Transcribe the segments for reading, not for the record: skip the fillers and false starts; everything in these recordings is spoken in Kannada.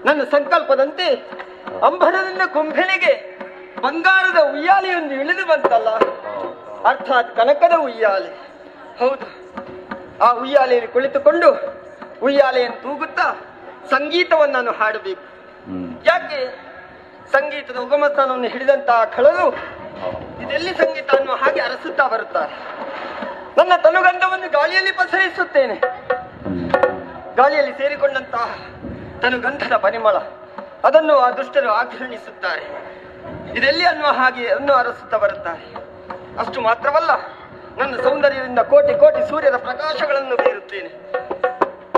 ನನ್ನ ಸಂಕಲ್ಪದಂತೆ ಅಂಬರದಿಂದ ಕುಂಭೆಳಿಗೆ ಬಂಗಾರದ ಉಯ್ಯಾಲೆಯೊಂದು ಇಳಿದು ಬಂತಲ್ಲ, ಅರ್ಥಾತ್ ಕನಕದ ಉಯ್ಯಾಲೆ. ಹೌದು, ಆ ಉಯ್ಯಾಲೆಯಲ್ಲಿ ಕುಳಿತುಕೊಂಡು ಉಯ್ಯಾಲೆಯನ್ನು ತೂಗುತ್ತಾ ಸಂಗೀತವನ್ನು ನಾನು ಹಾಡಬೇಕು. ಯಾಕೆ? ಸಂಗೀತದ ಉಗಮ ಸ್ಥಾನವನ್ನು ಹಿಡಿದಂತಹ ಕಳಲು ಇದೆಲ್ಲಿ ಸಂಗೀತ ಅನ್ನೋ ಹಾಗೆ ಅರಸುತ್ತಾ ಬರುತ್ತಾರೆ. ನನ್ನ ತನುಗಂಧವನ್ನು ಗಾಳಿಯಲ್ಲಿ ಪಸರಿಸುತ್ತೇನೆ. ಗಾಳಿಯಲ್ಲಿ ಸೇರಿಕೊಂಡಂತಹ ತನುಗಂಧದ ಪರಿಮಳ ಅದನ್ನು ಆ ದುಷ್ಟರು ಆಕ್ರಮಿಸುತ್ತಾರೆ. ಇದೆಲ್ಲಿ ಅನ್ನುವ ಹಾಗೆ ಅನ್ನು ಅರಸುತ್ತಾ ಬರುತ್ತಾರೆ. ಅಷ್ಟು ಮಾತ್ರವಲ್ಲ, ನನ್ನ ಸೌಂದರ್ಯದಿಂದ ಕೋಟಿ ಕೋಟಿ ಸೂರ್ಯನ ಪ್ರಕಾಶಗಳನ್ನು ಬೀರುತ್ತೇನೆ.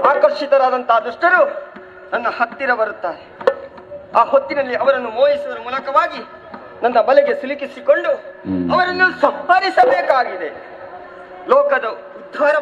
ಆಕರ್ಷಿತರಾದಂತಹ ದುಷ್ಟರು ನನ್ನ ಹತ್ತಿರ ಬರುತ್ತಾರೆ. ಆ ಹೊತ್ತಿನಲ್ಲಿ ಅವರನ್ನು ಮೋಹಿಸುವುದರ ಮೂಲಕವಾಗಿ ನನ್ನ ಬಲೆಗೆ ಸಿಲುಕಿಸಿಕೊಂಡು ಅವರನ್ನು ಸಂಹರಿಸಬೇಕಾಗಿದೆ. ಲೋಕದ ಉದ್ಧಾರ